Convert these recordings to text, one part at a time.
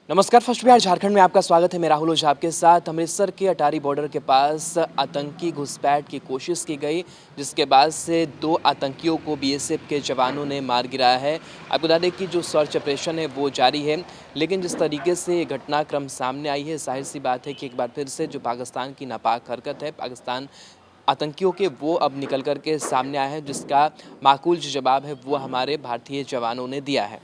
नमस्कार। फर्स्ट बिहार झारखंड में आपका स्वागत है। मैं राहुल ओझा आपके साथ। अमृतसर के अटारी बॉर्डर के पास आतंकी घुसपैठ की कोशिश की गई, जिसके बाद से 2 आतंकियों को बीएसएफ के जवानों ने मार गिराया है। आपको बता दें कि जो सर्च ऑपरेशन है वो जारी है, लेकिन जिस तरीके से ये घटनाक्रम सामने आई है, जाहिर सी बात है कि एक बार फिर से जो पाकिस्तान की नापाक हरकत है, पाकिस्तान आतंकियों के, वो अब निकल कर के सामने आया है, जिसका माकूल जो जवाब है वो हमारे भारतीय जवानों ने दिया है।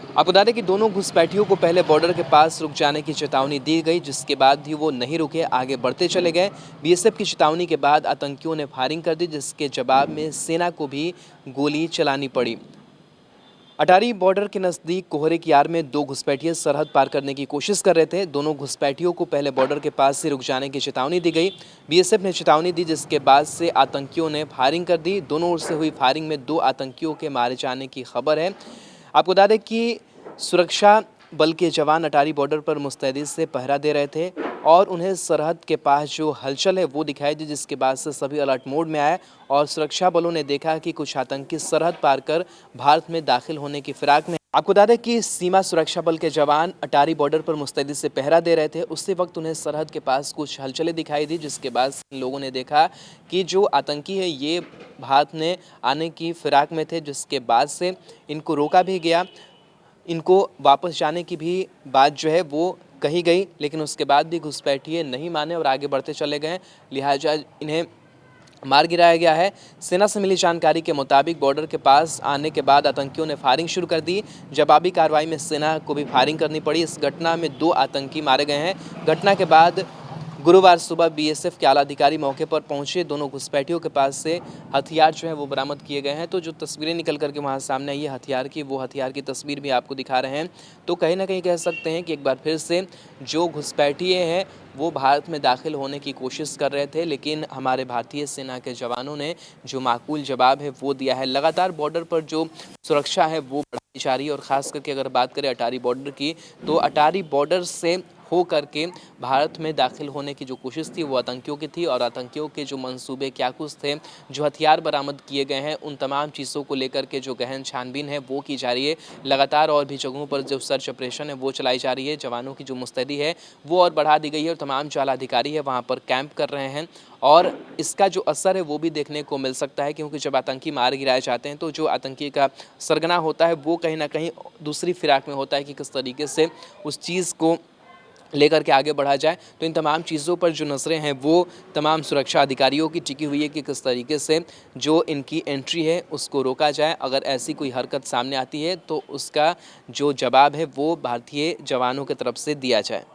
आपको बता दें कि दोनों घुसपैठियों को पहले बॉर्डर के पास रुक जाने की चेतावनी दी गई, जिसके बाद भी वो नहीं रुके, आगे बढ़ते चले गए। बीएसएफ की चेतावनी के बाद आतंकियों ने फायरिंग कर दी, जिसके जवाब में सेना को भी गोली चलानी पड़ी। अटारी बॉर्डर के नज़दीक कोहरे की आड़ में 2 घुसपैठिए सरहद पार करने की कोशिश कर रहे थे। दोनों घुसपैठियों को पहले बॉर्डर के पास से रुक जाने की चेतावनी दी गई। बीएसएफ ने चेतावनी दी, जिसके बाद से आतंकियों ने फायरिंग कर दी। दोनों ओर से हुई फायरिंग में 2 आतंकियों के मारे जाने की खबर है। आपको बता दें कि सुरक्षा बल के जवान अटारी बॉर्डर पर मुस्तैदी से पहरा दे रहे थे और उन्हें सरहद के पास जो हलचल है वो दिखाई दी, जिसके बाद से सभी अलर्ट मोड में आए और सुरक्षा बलों ने देखा कि कुछ आतंकी सरहद पार कर भारत में दाखिल होने की फिराक में। आपको बता दें कि सीमा सुरक्षा बल के जवान अटारी बॉर्डर पर मुस्तैदी से पहरा दे रहे थे। उसी वक्त उन्हें सरहद के पास कुछ हलचलें दिखाई दी, जिसके बाद लोगों ने देखा कि जो आतंकी है ये भारत में आने की फिराक में थे, जिसके बाद से इनको रोका भी गया। इनको वापस जाने की भी बात जो है वो कही गई, लेकिन उसके बाद भी घुसपैठिए नहीं माने और आगे बढ़ते चले गए। लिहाजा इन्हें मार गिराया गया है। सेना से मिली जानकारी के मुताबिक बॉर्डर के पास आने के बाद आतंकियों ने फायरिंग शुरू कर दी। जवाबी कार्रवाई में सेना को भी फायरिंग करनी पड़ी। इस घटना में 2 आतंकी मारे गए हैं। घटना के बाद गुरुवार सुबह बीएसएफ के आला अधिकारी मौके पर पहुंचे। दोनों घुसपैठियों के पास से हथियार जो है वो बरामद किए गए हैं। तो जो तस्वीरें निकल करके वहाँ सामने आई है हथियार की, वो हथियार की तस्वीर भी आपको दिखा रहे हैं। तो कहीं ना कहीं कह सकते हैं कि एक बार फिर से जो घुसपैठिए हैं वो भारत में दाखिल होने की कोशिश कर रहे थे, लेकिन हमारे भारतीय सेना के जवानों ने जो माकूल जवाब है वो दिया है। लगातार बॉर्डर पर जो सुरक्षा है वो बढ़ाई जा रही है और ख़ास करके अगर बात करें अटारी बॉर्डर की, तो अटारी बॉर्डर से हो करके भारत में दाखिल होने की जो कोशिश थी वो आतंकियों की थी और आतंकियों के जो मंसूबे क्या कुछ थे, जो हथियार बरामद किए गए हैं, उन तमाम चीज़ों को लेकर के जो गहन छानबीन है वो की जा रही है। लगातार और भी जगहों पर जो सर्च ऑपरेशन है वो चलाई जा रही है। जवानों की जो मुस्तैदी है वो और बढ़ा दी गई है और तमाम जो आला अधिकारी है वहाँ पर कैंप कर रहे हैं और इसका जो असर है वो भी देखने को मिल सकता है, क्योंकि जब आतंकी मार गिराए जाते हैं तो जो आतंकी का सरगना होता है वो कहीं ना कहीं दूसरी फिराक में होता है कि किस तरीके से उस चीज़ को लेकर के आगे बढ़ा जाए। तो इन तमाम चीज़ों पर जो नज़रें हैं वो तमाम सुरक्षा अधिकारियों की टिकी हुई है कि किस तरीके से जो इनकी एंट्री है उसको रोका जाए। अगर ऐसी कोई हरकत सामने आती है तो उसका जो जवाब है वो भारतीय जवानों की तरफ से दिया जाए।